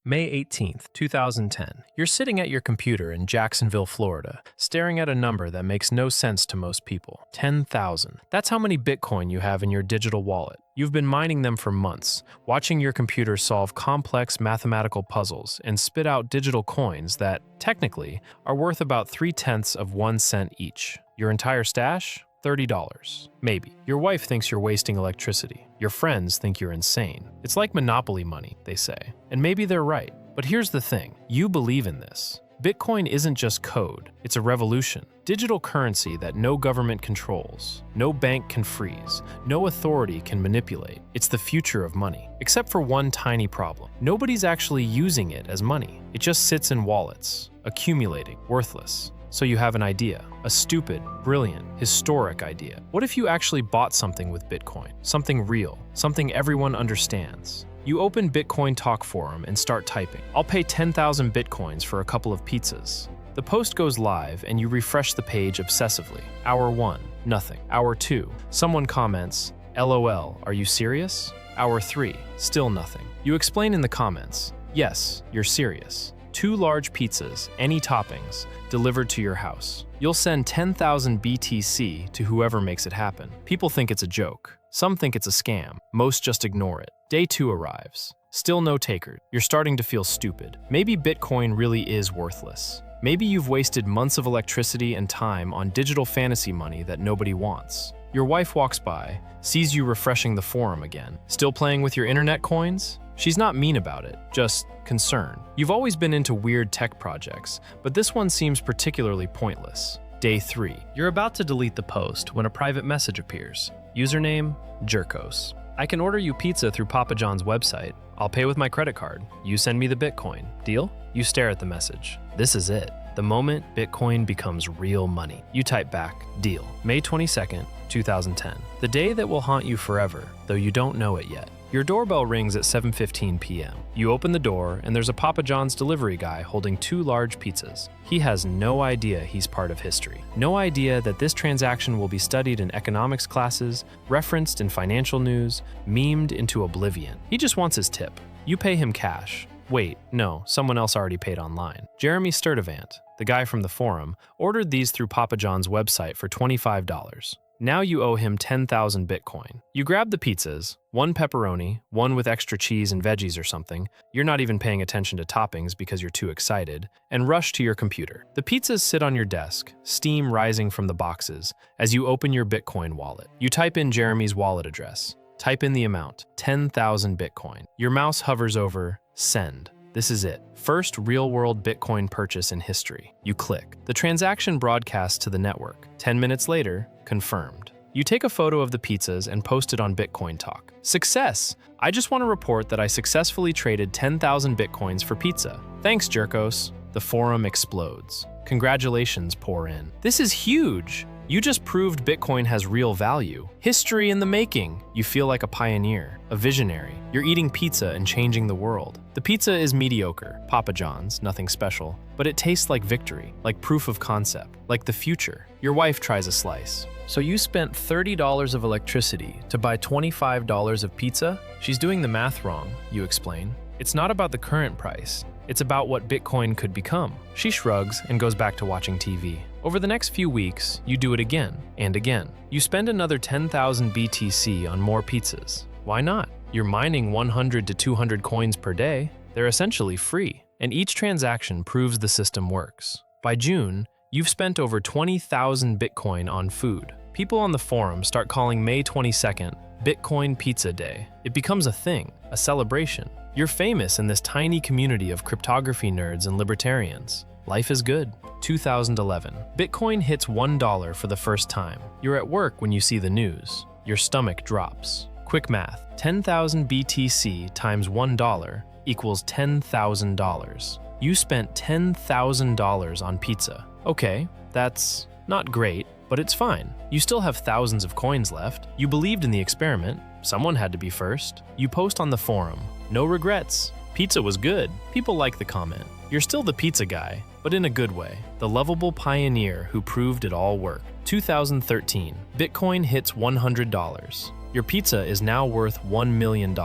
May 18th, 2010. You're sitting at your computer in Jacksonville, Florida, staring at a number that makes no sense to most people. 10,000. That's how many Bitcoin you have in your digital wallet. You've been mining them for months, watching your computer solve complex mathematical puzzles and spit out digital coins that, technically, are worth about 0.3 of 1 cent each. Your entire stash? $30. Maybe. Your wife thinks you're wasting electricity. Your friends think you're insane. It's like monopoly money, they say. And maybe they're right. But here's the thing. You believe in this. Bitcoin isn't just code. It's a revolution. Digital currency that no government controls, no bank can freeze, no authority can manipulate. It's the future of money. Except for one tiny problem. Nobody's actually using it as money. It just sits in wallets, accumulating, worthless. So you have an idea, a stupid, brilliant, historic idea. What if you actually bought something with Bitcoin? Something real, something everyone understands. You open Bitcoin Talk Forum and start typing. I'll pay 10,000 Bitcoins for a couple of pizzas. The post goes live and you refresh the page obsessively. Hour 1, nothing. Hour 2, someone comments, LOL, are you serious? Hour 3, still nothing. You explain in the comments, yes, you're serious. 2 large pizzas, any toppings, delivered to your house. You'll send 10,000 BTC to whoever makes it happen. People think it's a joke. Some think it's a scam. Most just ignore it. Day 2 arrives. Still no taker. You're starting to feel stupid. Maybe Bitcoin really is worthless. Maybe you've wasted months of electricity and time on digital fantasy money that nobody wants. Your wife walks by, sees you refreshing the forum again. Still playing with your internet coins? She's not mean about it, just concerned. You've always been into weird tech projects, but this one seems particularly pointless. Day 3. You're about to delete the post when a private message appears. Username, Jerkos. I can order you pizza through Papa John's website. I'll pay with my credit card. You send me the Bitcoin. Deal? You stare at the message. This is it. The moment Bitcoin becomes real money. You type back, deal. May 22nd, 2010. The day that will haunt you forever, though you don't know it yet. Your doorbell rings at 7:15 p.m. You open the door, and there's a Papa John's delivery guy holding 2 large pizzas. He has no idea he's part of history. No idea that this transaction will be studied in economics classes, referenced in financial news, memed into oblivion. He just wants his tip. You pay him cash. Wait, no, someone else already paid online. Jeremy Sturdivant, the guy from the forum, ordered these through Papa John's website for $25. Now you owe him 10,000 Bitcoin. You grab the pizzas, 1 pepperoni, 1 with extra cheese and veggies or something, you're not even paying attention to toppings because you're too excited, and rush to your computer. The pizzas sit on your desk, steam rising from the boxes, as you open your Bitcoin wallet. You type in Jeremy's wallet address. Type in the amount, 10,000 Bitcoin. Your mouse hovers over Send. This is it. First real-world Bitcoin purchase in history. You click. The transaction broadcasts to the network. 10 minutes later, confirmed. You take a photo of the pizzas and post it on Bitcoin Talk. Success! I just want to report that I successfully traded 10,000 Bitcoins for pizza. Thanks, Jerkos. The forum explodes. Congratulations pour in. This is huge! You just proved Bitcoin has real value. History in the making. You feel like a pioneer, a visionary. You're eating pizza and changing the world. The pizza is mediocre, Papa John's, nothing special, but it tastes like victory, like proof of concept, like the future. Your wife tries a slice. So you spent $30 of electricity to buy $25 of pizza? She's doing the math wrong, you explain. It's not about the current price. It's about what Bitcoin could become. She shrugs and goes back to watching TV. Over the next few weeks, you do it again and again. You spend another 10,000 BTC on more pizzas. Why not? You're mining 100 to 200 coins per day. They're essentially free, and each transaction proves the system works. By June, you've spent over 20,000 Bitcoin on food. People on the forum start calling May 22nd Bitcoin Pizza Day. It becomes a thing, a celebration. You're famous in this tiny community of cryptography nerds and libertarians. Life is good. 2011. Bitcoin hits $1 for the first time. You're at work when you see the news. Your stomach drops. Quick math. 10,000 BTC times $1 equals $10,000. You spent $10,000 on pizza. Okay, that's not great, but it's fine. You still have thousands of coins left. You believed in the experiment. Someone had to be first. You post on the forum. No regrets. Pizza was good. People like the comment. You're still the pizza guy, but in a good way. The lovable pioneer who proved it all worked. 2013. Bitcoin hits $100. Your pizza is now worth $1 million.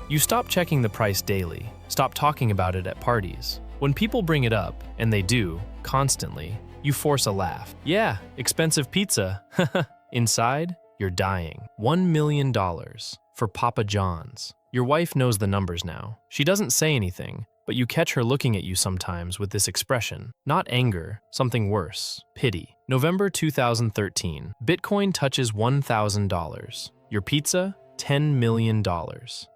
You stop checking the price daily. Stop Stop talking about it at parties. When people bring it up, and they do, constantly, you force a laugh. Yeah, expensive pizza. Inside, you're dying. $1 million for Papa John's. Your wife knows the numbers now. She doesn't say anything, but you catch her looking at you sometimes with this expression. Not anger, something worse. Pity. November 2013. Bitcoin touches $1,000. Your pizza? $10 million.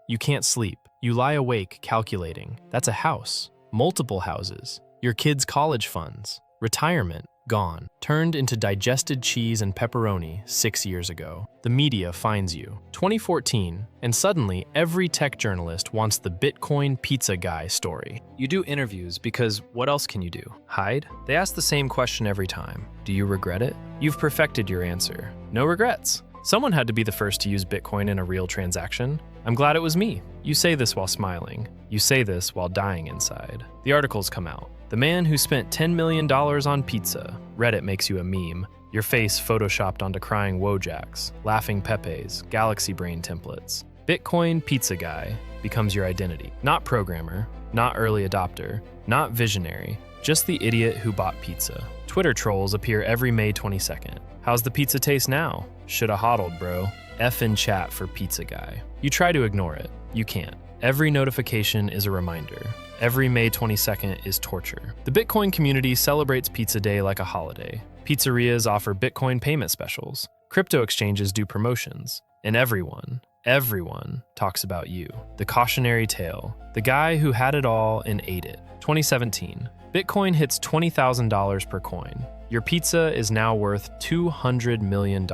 You can't sleep. You lie awake calculating. That's a house. Multiple houses. Your kids' college funds. Retirement. Gone. Turned into digested cheese and pepperoni 6 years ago. The media finds you. 2014, and suddenly every tech journalist wants the Bitcoin pizza guy story. You do interviews because what else can you do? Hide? They ask the same question every time. Do you regret it? You've perfected your answer. No regrets. Someone had to be the first to use Bitcoin in a real transaction. I'm glad it was me. You say this while smiling. You say this while dying inside. The articles come out. The man who spent $10 million on pizza. Reddit makes you a meme. Your face photoshopped onto crying Wojaks, laughing Pepes, Galaxy Brain templates. Bitcoin pizza guy becomes your identity. Not programmer, not early adopter, not visionary, just the idiot who bought pizza. Twitter trolls appear every May 22nd. How's the pizza taste now? Shoulda hodled, bro. F in chat for pizza guy. You try to ignore it. You can't. Every notification is a reminder. Every May 22nd is torture. The Bitcoin community celebrates Pizza Day like a holiday. Pizzerias offer Bitcoin payment specials. Crypto exchanges do promotions. And everyone talks about you. The cautionary tale. The guy who had it all and ate it. 2017. Bitcoin hits $20,000 per coin. Your pizza is now worth $200 million.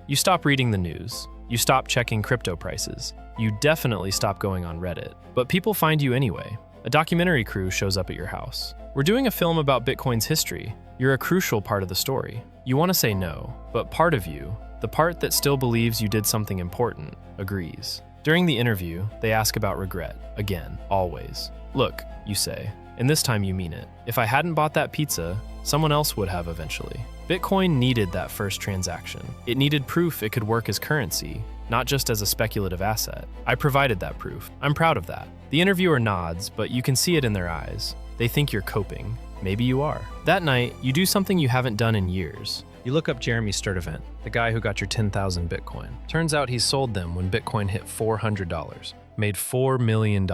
You stop reading the news. You stop checking crypto prices. You definitely stop going on Reddit. But people find you anyway. A documentary crew shows up at your house. We're doing a film about Bitcoin's history. You're a crucial part of the story. You want to say no, but part of you, the part that still believes you did something important, agrees. During the interview, they ask about regret. Again, always. Look, you say, and this time you mean it. If I hadn't bought that pizza, someone else would have eventually. Bitcoin needed that first transaction. It needed proof it could work as currency, not just as a speculative asset. I provided that proof. I'm proud of that. The interviewer nods, but you can see it in their eyes. They think you're coping. Maybe you are. That night, you do something you haven't done in years. You look up Jeremy Sturdivant, the guy who got your 10,000 Bitcoin. Turns out he sold them when Bitcoin hit $400. Made $4 million.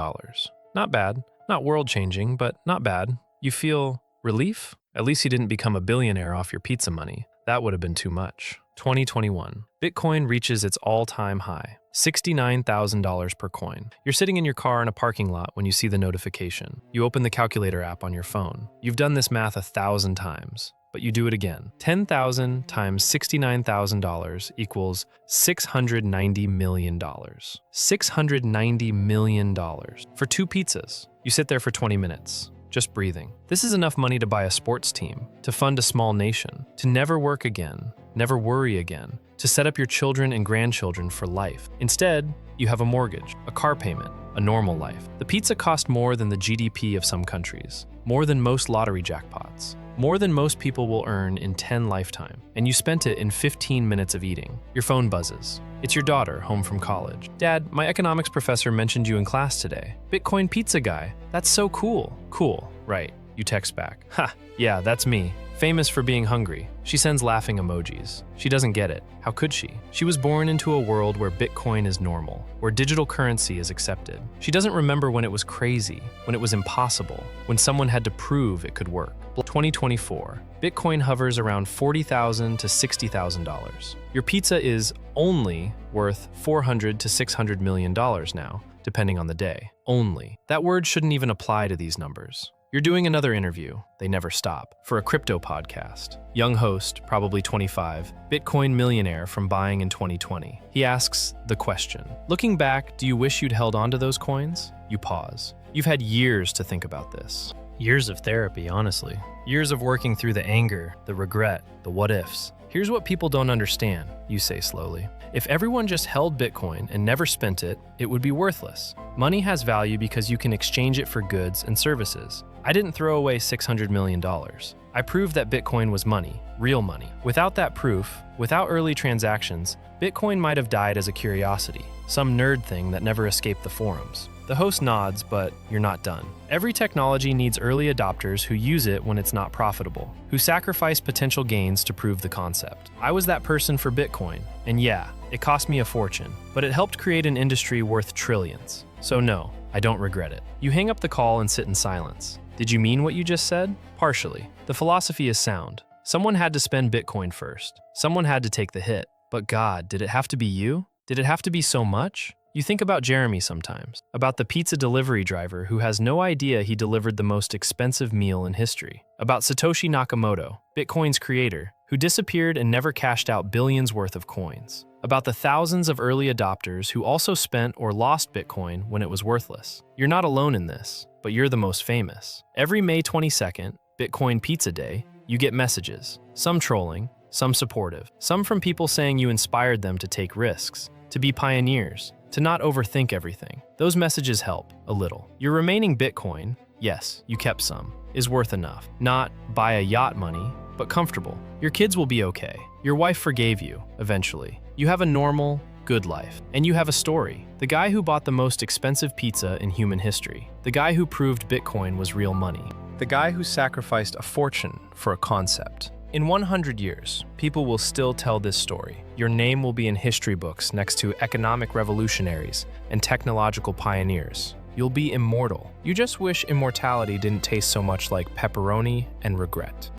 Not bad. Not world-changing, but not bad. You feel relief? At least he didn't become a billionaire off your pizza money. That would have been too much. 2021. Bitcoin reaches its all-time high, $69,000 per coin. You're sitting in your car in a parking lot when you see the notification. You open the calculator app on your phone. You've done this math 1,000 times, but you do it again. 10,000 times $69,000 equals $690 million. $690 million for 2 pizzas. You sit there for 20 minutes. Just breathing. This is enough money to buy a sports team, to fund a small nation, to never work again, never worry again, to set up your children and grandchildren for life. Instead, you have a mortgage, a car payment, a normal life. The pizza cost more than the GDP of some countries, more than most lottery jackpots, more than most people will earn in 10 lifetimes, and you spent it in 15 minutes of eating. Your phone buzzes. It's your daughter home from college. Dad, my economics professor mentioned you in class today. Bitcoin pizza guy. That's so cool. Cool, right. You text back. Ha, yeah, that's me. Famous for being hungry. She sends laughing emojis. She doesn't get it. How could she? She was born into a world where Bitcoin is normal, where digital currency is accepted. She doesn't remember when it was crazy, when it was impossible, when someone had to prove it could work. 2024. Bitcoin hovers around $40,000 to $60,000. Your pizza is only worth $400 to $600 million now, depending on the day. Only. That word shouldn't even apply to these numbers. You're doing another interview, they never stop, for a crypto podcast. Young host, probably 25, Bitcoin millionaire from buying in 2020. He asks the question, looking back, do you wish you'd held onto those coins? You pause. You've had years to think about this. Years of therapy, honestly. Years of working through the anger, the regret, the what-ifs. Here's what people don't understand, you say slowly. If everyone just held Bitcoin and never spent it, it would be worthless. Money has value because you can exchange it for goods and services. I didn't throw away $600 million. I proved that Bitcoin was money, real money. Without that proof, without early transactions, Bitcoin might have died as a curiosity, some nerd thing that never escaped the forums. The host nods, but you're not done. Every technology needs early adopters who use it when it's not profitable, who sacrifice potential gains to prove the concept. I was that person for Bitcoin, and yeah, it cost me a fortune, but it helped create an industry worth trillions. So no, I don't regret it. You hang up the call and sit in silence. Did you mean what you just said? Partially. The philosophy is sound. Someone had to spend Bitcoin first. Someone had to take the hit. But God, did it have to be you? Did it have to be so much? You think about Jeremy sometimes, about the pizza delivery driver who has no idea he delivered the most expensive meal in history, about Satoshi Nakamoto, Bitcoin's creator, who disappeared and never cashed out billions worth of coins, about the thousands of early adopters who also spent or lost Bitcoin when it was worthless. You're not alone in this, but you're the most famous. Every May 22nd, Bitcoin Pizza Day, you get messages, some trolling, some supportive, some from people saying you inspired them to take risks, to be pioneers, to not overthink everything. Those messages help, a little. Your remaining Bitcoin, yes, you kept some, is worth enough. Not buy a yacht money, but comfortable. Your kids will be okay. Your wife forgave you, eventually. You have a normal, good life. And you have a story. The guy who bought the most expensive pizza in human history. The guy who proved Bitcoin was real money. The guy who sacrificed a fortune for a concept. In 100 years, people will still tell this story. Your name will be in history books next to economic revolutionaries and technological pioneers. You'll be immortal. You just wish immortality didn't taste so much like pepperoni and regret.